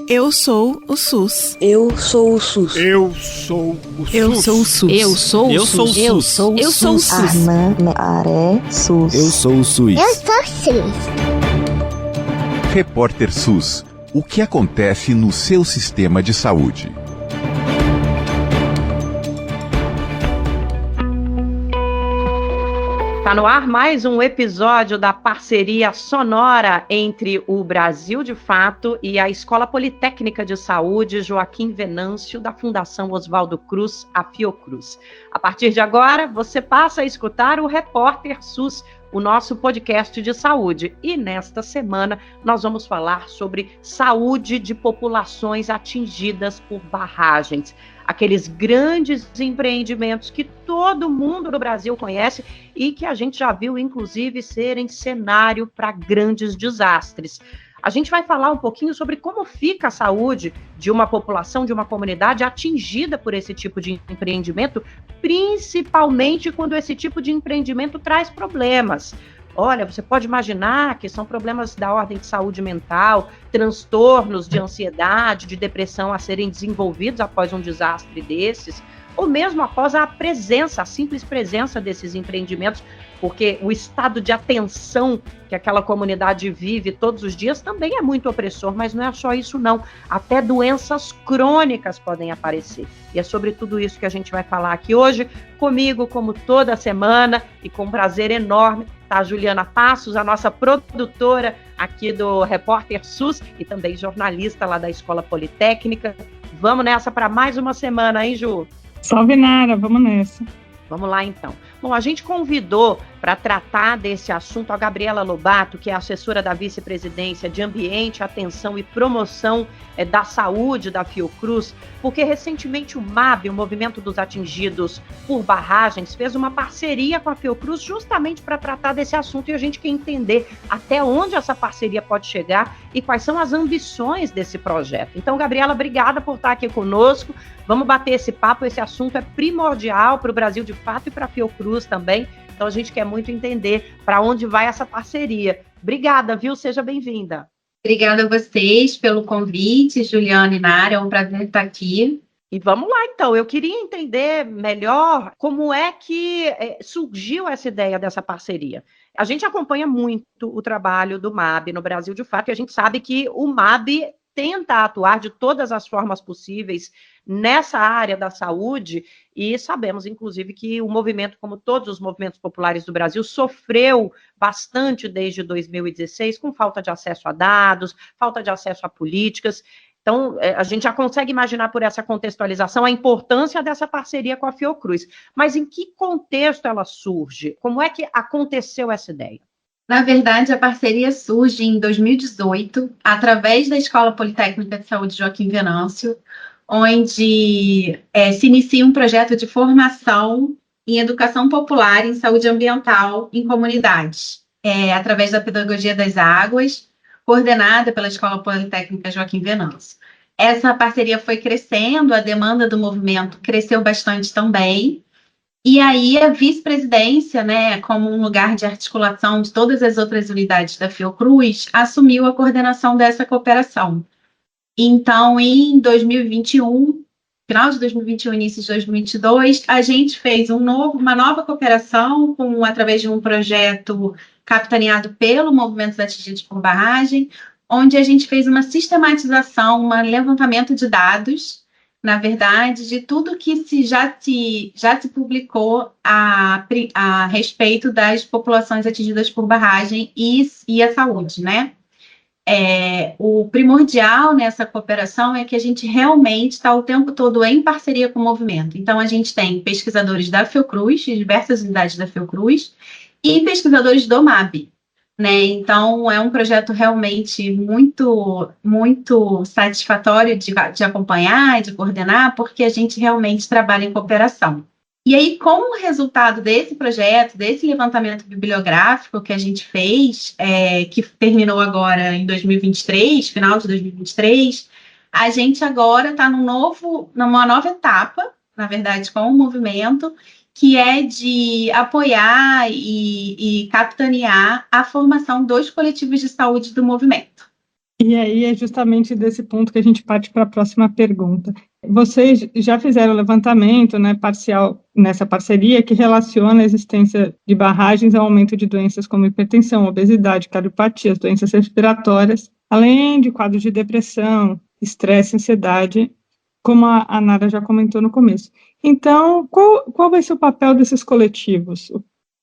Eu sou o SUS. Eu sou o SUS. Eu sou o SUS. Eu sou o SUS. Eu sou o SUS. Eu sou o SUS. Armã, Aré, SUS. Eu sou o SUS. Eu sou o SUS. Repórter SUS. O que acontece no seu sistema de saúde? Está no ar mais um episódio da parceria sonora entre o Brasil de Fato e a Escola Politécnica de Saúde Joaquim Venâncio, da Fundação Oswaldo Cruz, a Fiocruz. A partir de agora, você passa a escutar o Repórter SUS, o nosso podcast de saúde. E nesta semana, nós vamos falar sobre saúde de populações atingidas por barragens. Aqueles grandes empreendimentos que todo mundo no Brasil conhece e que a gente já viu, inclusive, serem cenário para grandes desastres. A gente vai falar um pouquinho sobre como fica a saúde de uma população, de uma comunidade atingida por esse tipo de empreendimento, principalmente quando esse tipo de empreendimento traz problemas. Olha, você pode imaginar que são problemas da ordem de saúde mental, transtornos de ansiedade, de depressão a serem desenvolvidos após um desastre desses, ou mesmo após a simples presença desses empreendimentos, porque o estado de atenção que aquela comunidade vive todos os dias também é muito opressor, mas não é só isso não, até doenças crônicas podem aparecer. E é sobre tudo isso que a gente vai falar aqui hoje, comigo, como toda semana, e com um prazer enorme, tá a Juliana Passos, a nossa produtora aqui do Repórter SUS e também jornalista lá da Escola Politécnica. Vamos nessa para mais uma semana, hein, Ju? Salve, Nara, vamos nessa. Vamos lá, então. Bom, a gente convidou para tratar desse assunto a Gabriela Lobato, que é assessora da Vice-Presidência de Ambiente, Atenção e Promoção da Saúde da Fiocruz, porque recentemente o MAB, o Movimento dos Atingidos por Barragens, fez uma parceria com a Fiocruz justamente para tratar desse assunto e a gente quer entender até onde essa parceria pode chegar e quais são as ambições desse projeto. Então, Gabriela, obrigada por estar aqui conosco. Vamos bater esse papo, esse assunto é primordial para o Brasil de Fato e para a Fiocruz também. Então a gente quer muito entender para onde vai essa parceria. Obrigada, viu? Seja bem-vinda. Obrigada a vocês pelo convite, Juliana e Nara, é um prazer estar aqui. E vamos lá, então. Eu queria entender melhor como é que surgiu essa ideia dessa parceria. A gente acompanha muito o trabalho do MAB no Brasil de Fato, e a gente sabe que o MAB tenta atuar de todas as formas possíveis nessa área da saúde, e sabemos, inclusive, que o movimento, como todos os movimentos populares do Brasil, sofreu bastante desde 2016, com falta de acesso a dados, falta de acesso a políticas. Então, a gente já consegue imaginar por essa contextualização a importância dessa parceria com a Fiocruz. Mas em que contexto ela surge? Como é que aconteceu essa ideia? Na verdade, a parceria surge em 2018, através da Escola Politécnica de Saúde Joaquim Venâncio, onde se inicia um projeto de formação em educação popular em saúde ambiental em comunidades, através da Pedagogia das Águas, coordenada pela Escola Politécnica Joaquim Venâncio. Essa parceria foi crescendo, a demanda do movimento cresceu bastante também, e aí a vice-presidência, né, como um lugar de articulação de todas as outras unidades da Fiocruz, assumiu a coordenação dessa cooperação. Então, em 2021, final de 2021, início de 2022, a gente fez uma nova cooperação através de um projeto capitaneado pelo Movimento dos Atingidos por Barragem, onde a gente fez uma sistematização, um levantamento de dados, na verdade, de tudo que já se publicou a respeito das populações atingidas por barragem e a saúde, né? O primordial nessa cooperação é que a gente realmente está o tempo todo em parceria com o movimento. Então, a gente tem pesquisadores da Fiocruz, de diversas unidades da Fiocruz, e pesquisadores do MAB, né? Então, é um projeto realmente muito, muito satisfatório de acompanhar e de coordenar, porque a gente realmente trabalha em cooperação. E aí, como resultado desse projeto, desse levantamento bibliográfico que a gente fez, que terminou agora em 2023, final de 2023, a gente agora está numa nova etapa, na verdade, com o movimento, que é de apoiar e capitanear a formação dos coletivos de saúde do movimento. E aí é justamente desse ponto que a gente parte para a próxima pergunta. Vocês já fizeram levantamento, né, parcial nessa parceria que relaciona a existência de barragens ao aumento de doenças como hipertensão, obesidade, cardiopatias, doenças respiratórias, além de quadros de depressão, estresse, ansiedade, como a Nara já comentou no começo. Então, qual vai ser o papel desses coletivos?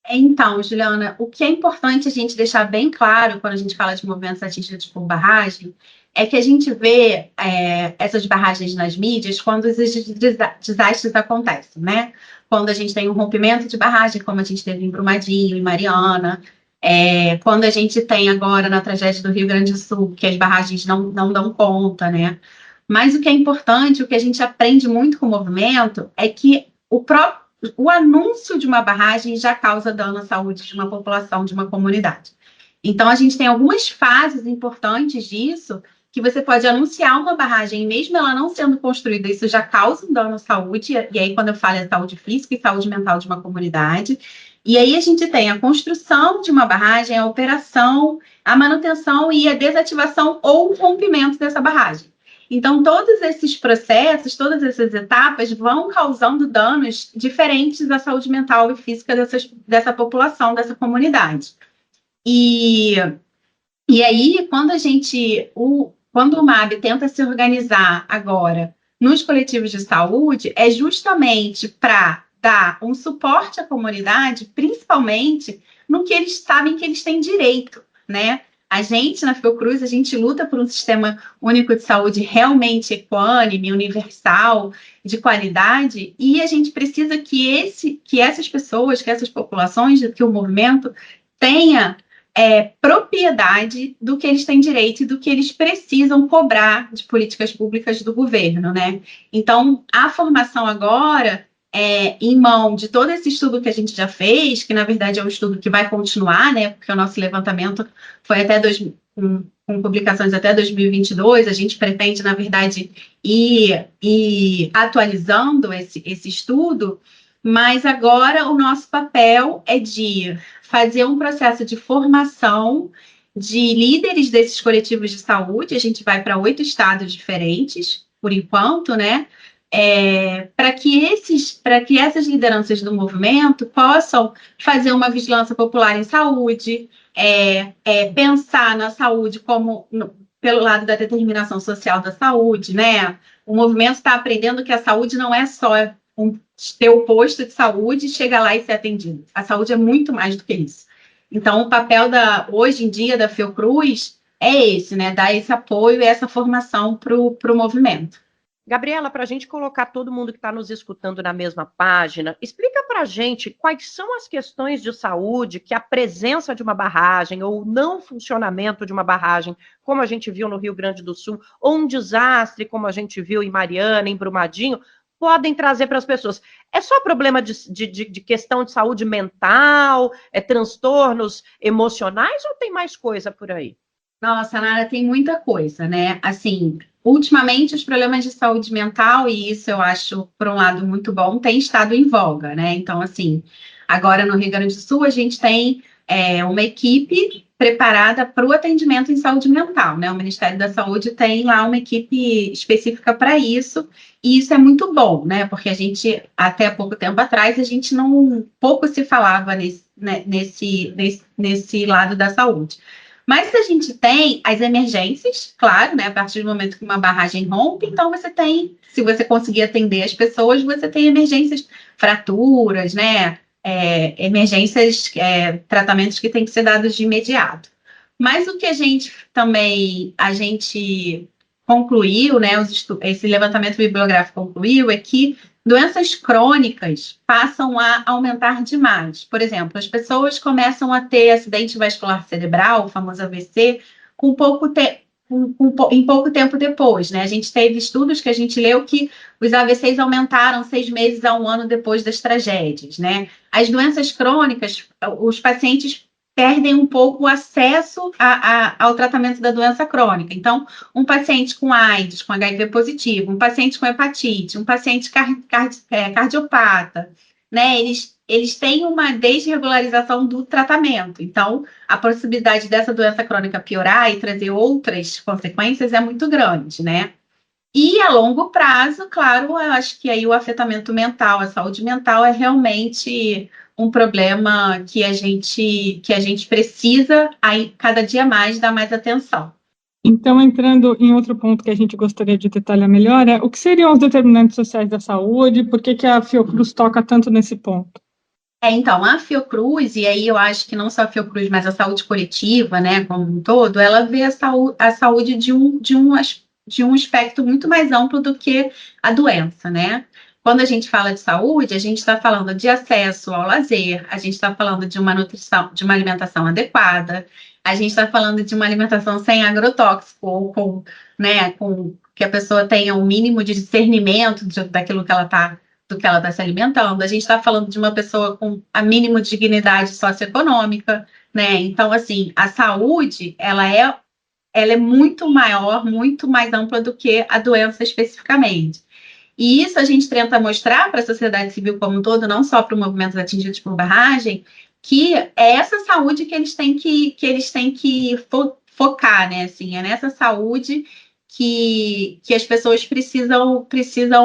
Então, Juliana, o que é importante a gente deixar bem claro quando a gente fala de movimentos atingidos por barragem é que a gente vê essas barragens nas mídias quando os desastres acontecem, né? Quando a gente tem um rompimento de barragem, como a gente teve em Brumadinho, em Mariana, quando a gente tem agora na tragédia do Rio Grande do Sul, que as barragens não dão conta, né? Mas o que é importante, o que a gente aprende muito com o movimento, é que o anúncio de uma barragem já causa dano à saúde de uma população, de uma comunidade. Então, a gente tem algumas fases importantes disso, que você pode anunciar uma barragem, mesmo ela não sendo construída, isso já causa um dano à saúde, e aí quando eu falo é saúde física e saúde mental de uma comunidade. E aí a gente tem a construção de uma barragem, a operação, a manutenção e a desativação ou o rompimento dessa barragem. Então, todos esses processos, todas essas etapas vão causando danos diferentes à saúde mental e física dessa população, dessa comunidade. E aí, quando o MAB tenta se organizar agora nos coletivos de saúde, é justamente para dar um suporte à comunidade, principalmente no que eles sabem que eles têm direito, né? A gente, na Fiocruz, a gente luta por um sistema único de saúde realmente equânime, universal, de qualidade, e a gente precisa que essas pessoas, que essas populações, que o movimento tenha propriedade do que eles têm direito e do que eles precisam cobrar de políticas públicas do governo, né? Então, a formação agora em mão de todo esse estudo que a gente já fez, que na verdade é um estudo que vai continuar, né, porque o nosso levantamento foi com publicações até 2022, a gente pretende, na verdade, ir atualizando esse estudo, mas agora o nosso papel é de fazer um processo de formação de líderes desses coletivos de saúde, a gente vai para 8 estados diferentes, por enquanto, né, para que essas lideranças do movimento possam fazer uma vigilância popular em saúde, pensar na saúde pelo lado da determinação social da saúde, né? O movimento está aprendendo que a saúde não é só ter o posto de saúde, chegar lá e ser atendido. A saúde é muito mais do que isso. Então, o papel hoje em dia da Fiocruz é esse, né? Dar esse apoio e essa formação para o movimento. Gabriela, para a gente colocar todo mundo que está nos escutando na mesma página, explica para a gente quais são as questões de saúde que a presença de uma barragem ou o não funcionamento de uma barragem, como a gente viu no Rio Grande do Sul, ou um desastre, como a gente viu em Mariana, em Brumadinho, podem trazer para as pessoas. É só problema de questão de saúde mental, transtornos emocionais ou tem mais coisa por aí? Nossa, Nara, tem muita coisa, né? Assim, ultimamente os problemas de saúde mental, e isso eu acho, por um lado, muito bom, tem estado em voga, né? Então, assim, agora no Rio Grande do Sul a gente tem uma equipe preparada para o atendimento em saúde mental, né? O Ministério da Saúde tem lá uma equipe específica para isso, e isso é muito bom, né? Porque a gente, até pouco tempo atrás, pouco se falava nesse lado da saúde. Mas a gente tem as emergências, claro, né? A partir do momento que uma barragem rompe, então você tem, se você conseguir atender as pessoas, você tem emergências, fraturas, né? Emergências, tratamentos que têm que ser dados de imediato. Mas o que a gente concluiu, né? Esse levantamento bibliográfico concluiu é que doenças crônicas passam a aumentar demais. Por exemplo, as pessoas começam a ter acidente vascular cerebral, o famoso AVC, em pouco tempo depois, né? A gente teve estudos que a gente leu que os AVCs aumentaram 6 meses a 1 ano depois das tragédias, né? As doenças crônicas, os pacientes perdem um pouco o acesso ao tratamento da doença crônica. Então, um paciente com AIDS, com HIV positivo, um paciente com hepatite, um paciente cardiopata, né? Eles eles têm uma desregularização do tratamento. Então, a possibilidade dessa doença crônica piorar e trazer outras consequências é muito grande, né? E a longo prazo, claro, eu acho que aí o afetamento mental, a saúde mental é realmente um problema que a gente precisa aí, cada dia mais dar mais atenção. Então, entrando em outro ponto que a gente gostaria de detalhar melhor, o que seriam os determinantes sociais da saúde? Por que a Fiocruz toca tanto nesse ponto? Então, a Fiocruz, e aí eu acho que não só a Fiocruz, mas a saúde coletiva, né, como um todo, ela vê a saúde de um aspecto muito mais amplo do que a doença, né? Quando a gente fala de saúde, a gente está falando de acesso ao lazer, a gente está falando de uma nutrição, de uma alimentação adequada, a gente está falando de uma alimentação sem agrotóxico, ou com que a pessoa tenha um mínimo de discernimento daquilo que ela está do que ela está se alimentando. A gente está falando de uma pessoa com a mínimo de dignidade socioeconômica, né? Então, assim, a saúde, ela é muito maior, muito mais ampla do que a doença especificamente. E isso a gente tenta mostrar para a sociedade civil como um todo, não só para os movimentos atingidos por barragem, que é essa saúde que eles têm que focar, né? Assim, é nessa saúde que as pessoas precisam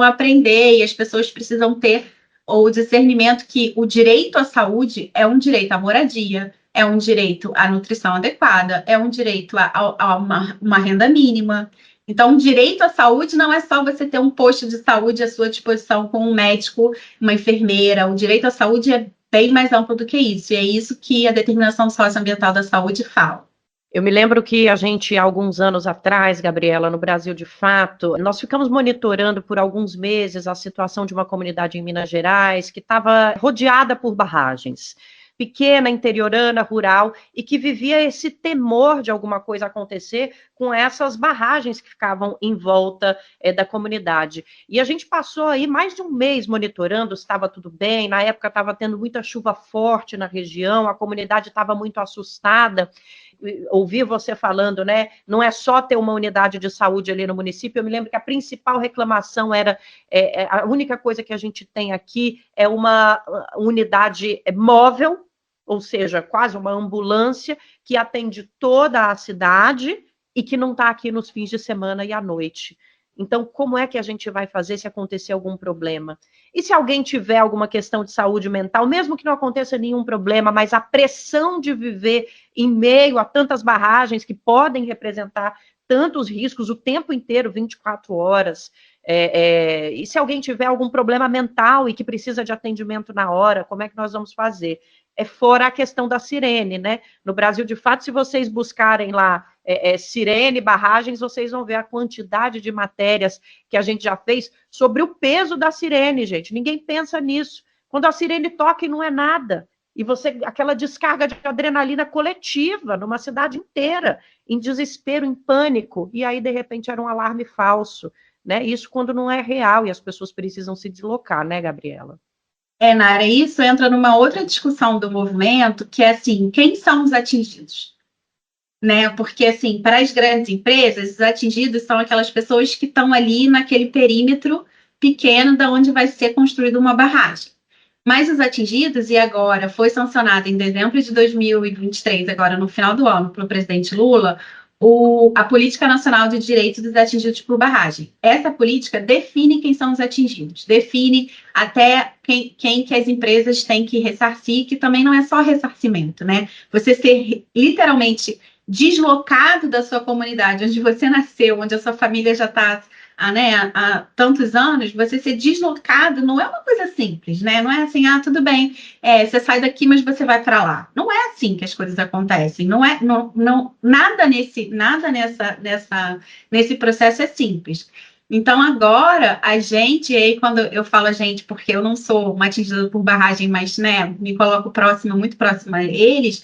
aprender e as pessoas precisam ter o discernimento que o direito à saúde é um direito à moradia, é um direito à nutrição adequada, é um direito a uma renda mínima. Então, o direito à saúde não é só você ter um posto de saúde à sua disposição com um médico, uma enfermeira. O direito à saúde é bem mais amplo do que isso, e é isso que a determinação socioambiental da saúde fala. Eu me lembro que a gente, alguns anos atrás, Gabriela, no Brasil de Fato, nós ficamos monitorando por alguns meses a situação de uma comunidade em Minas Gerais que estava rodeada por barragens, pequena, interiorana, rural, e que vivia esse temor de alguma coisa acontecer com essas barragens que ficavam em volta da comunidade. E a gente passou aí mais de um mês monitorando se estava tudo bem, na época estava tendo muita chuva forte na região, a comunidade estava muito assustada. Ouvi você falando, né? Não é só ter uma unidade de saúde ali no município. Eu me lembro que a principal reclamação era a única coisa que a gente tem aqui é uma unidade móvel, ou seja, quase uma ambulância que atende toda a cidade e que não está aqui nos fins de semana e à noite. Então, como é que a gente vai fazer se acontecer algum problema? E se alguém tiver alguma questão de saúde mental, mesmo que não aconteça nenhum problema, mas a pressão de viver em meio a tantas barragens que podem representar tantos riscos o tempo inteiro, 24 horas, e se alguém tiver algum problema mental e que precisa de atendimento na hora, como é que nós vamos fazer? Fora a questão da sirene, né? No Brasil, de fato, se vocês buscarem lá sirene, barragens, vocês vão ver a quantidade de matérias que a gente já fez sobre o peso da sirene, gente. Ninguém pensa nisso. Quando a sirene toca e não é nada, e aquela descarga de adrenalina coletiva numa cidade inteira, em desespero, em pânico, e aí, de repente, era um alarme falso, né? Isso quando não é real e as pessoas precisam se deslocar, né, Gabriela? Nara, isso entra numa outra discussão do movimento, que é assim, quem são os atingidos? Né? Porque, assim, para as grandes empresas, os atingidos são aquelas pessoas que estão ali naquele perímetro pequeno da onde vai ser construída uma barragem. Mas os atingidos, e agora foi sancionado em dezembro de 2023, agora no final do ano, pelo presidente Lula, a Política Nacional de Direitos dos Atingidos por Barragem. Essa política define quem são os atingidos, define até quem que as empresas têm que ressarcir, que também não é só ressarcimento, né? Você ser literalmente deslocado da sua comunidade, onde você nasceu, onde a sua família já está há tantos anos, você ser deslocado não é uma coisa simples, né? Não é assim, tudo bem, você sai daqui, mas você vai para lá. Não é assim que as coisas acontecem. Nada nesse processo é simples. Então, agora, a gente, aí quando eu falo a gente, porque eu não sou uma atingida por barragem, mas, né, me coloco muito próxima a eles,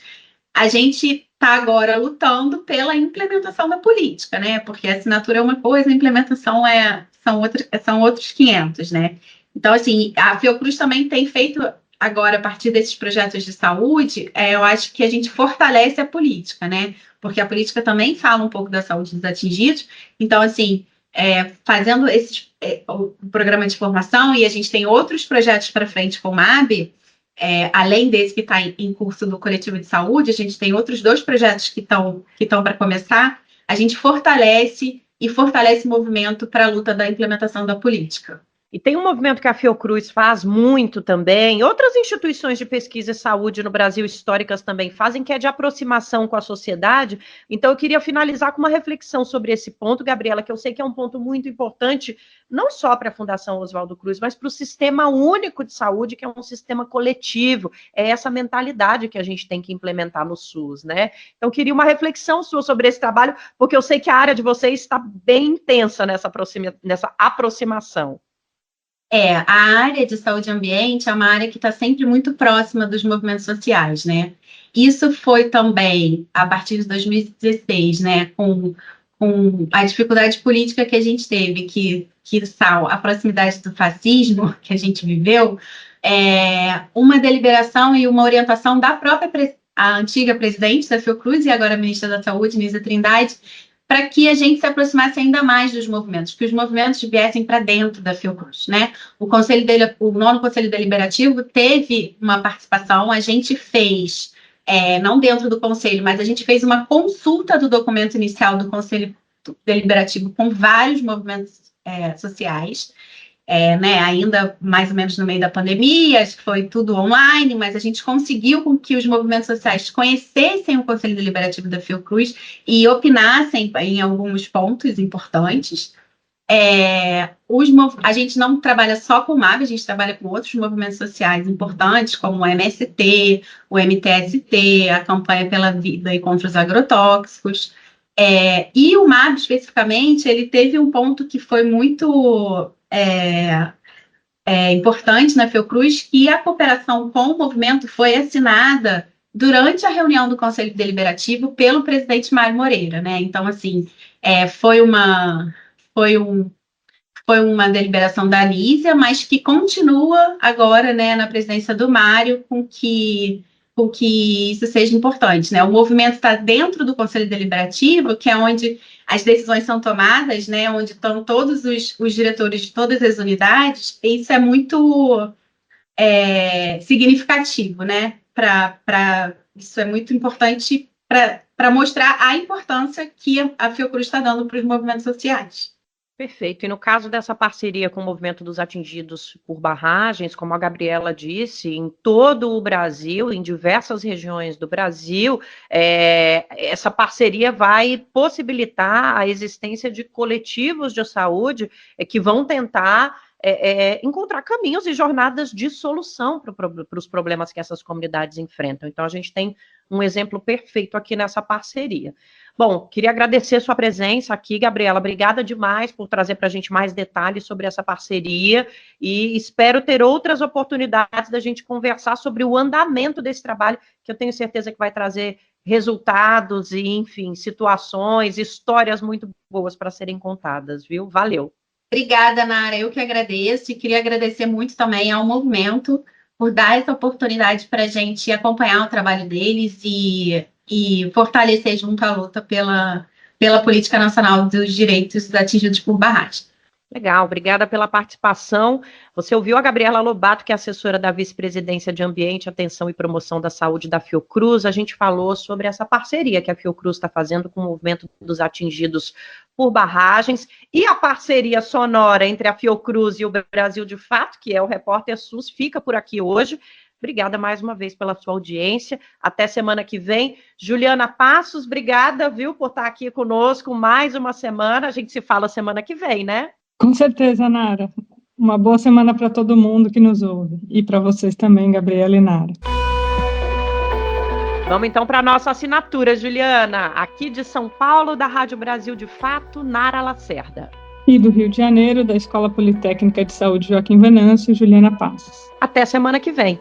a gente está agora lutando pela implementação da política, né? Porque a assinatura é uma coisa, a implementação são outros 500, né? Então, assim, a Fiocruz também tem feito agora, a partir desses projetos de saúde, eu acho que a gente fortalece a política, né? Porque a política também fala um pouco da saúde dos atingidos. Então, assim, fazendo o programa de formação, e a gente tem outros projetos para frente com o MAB, além desse que está em curso do Coletivo de Saúde, a gente tem outros 2 projetos que estão para começar. A gente fortalece o movimento para a luta da implementação da política. E tem um movimento que a Fiocruz faz muito também, outras instituições de pesquisa e saúde no Brasil históricas também fazem, que é de aproximação com a sociedade. Então, eu queria finalizar com uma reflexão sobre esse ponto, Gabriela, que eu sei que é um ponto muito importante, não só para a Fundação Oswaldo Cruz, mas para o Sistema Único de Saúde, que é um sistema coletivo. É essa mentalidade que a gente tem que implementar no SUS, né? Então, eu queria uma reflexão sua sobre esse trabalho, porque eu sei que a área de vocês está bem intensa nessa aproximação. A área de saúde e ambiente é uma área que está sempre muito próxima dos movimentos sociais, né? Isso foi também a partir de 2016, né? Com a dificuldade política que a gente teve, que a proximidade do fascismo que a gente viveu, uma deliberação e uma orientação da própria a antiga presidente da Fiocruz e agora ministra da Saúde, Nízia Trindade, para que a gente se aproximasse ainda mais dos movimentos, que os movimentos viessem para dentro da Fiocruz, né? O 9º Conselho Deliberativo teve uma participação, a gente fez, não dentro do Conselho, mas a gente fez uma consulta do documento inicial do Conselho Deliberativo com vários movimentos sociais, né, ainda mais ou menos no meio da pandemia, acho que foi tudo online, mas a gente conseguiu com que os movimentos sociais conhecessem o Conselho Deliberativo da Fiocruz e opinassem em alguns pontos importantes. A gente não trabalha só com o MAB, a gente trabalha com outros movimentos sociais importantes, como o MST, o MTST, a Campanha pela Vida e contra os Agrotóxicos. E o MAB, especificamente, ele teve um ponto que foi muito importante na Fiocruz, que a cooperação com o movimento foi assinada durante a reunião do Conselho Deliberativo pelo presidente Mário Moreira, né? Então, assim, foi uma deliberação da Nízia, mas que continua agora, né, na presidência do Mário, com que isso seja importante, né? O movimento está dentro do Conselho Deliberativo, que é onde as decisões são tomadas, né? Onde estão todos os diretores de todas as unidades, e isso é muito significativo, né? Isso é muito importante para mostrar a importância que a Fiocruz está dando para os movimentos sociais. Perfeito. E no caso dessa parceria com o movimento dos atingidos por barragens, como a Gabriela disse, em todo o Brasil, em diversas regiões do Brasil, essa parceria vai possibilitar a existência de coletivos de saúde que vão tentar encontrar caminhos e jornadas de solução para os problemas que essas comunidades enfrentam. Então, a gente tem um exemplo perfeito aqui nessa parceria. Bom, queria agradecer sua presença aqui, Gabriela. Obrigada demais por trazer para a gente mais detalhes sobre essa parceria e espero ter outras oportunidades da gente conversar sobre o andamento desse trabalho, que eu tenho certeza que vai trazer resultados e, enfim, situações, histórias muito boas para serem contadas, viu? Valeu. Obrigada, Nara. Eu que agradeço e queria agradecer muito também ao movimento por dar essa oportunidade para a gente acompanhar o trabalho deles e fortalecer junto à luta pela Política Nacional dos Direitos Atingidos por Barragem. Legal, obrigada pela participação. Você ouviu a Gabriela Lobato, que é assessora da Vice-Presidência de Ambiente, Atenção e Promoção da Saúde da Fiocruz. A gente falou sobre essa parceria que a Fiocruz está fazendo com o movimento dos atingidos por barragens e a parceria sonora entre a Fiocruz e o Brasil de Fato, que é o Repórter SUS, fica por aqui hoje. Obrigada mais uma vez pela sua audiência. Até semana que vem. Juliana Passos, obrigada, viu, por estar aqui conosco mais uma semana. A gente se fala semana que vem, né? Com certeza, Nara. Uma boa semana para todo mundo que nos ouve. E para vocês também, Gabriela e Nara. Vamos então para a nossa assinatura, Juliana. Aqui de São Paulo, da Rádio Brasil de Fato, Nara Lacerda. E do Rio de Janeiro, da Escola Politécnica de Saúde Joaquim Venâncio, Juliana Passos. Até semana que vem.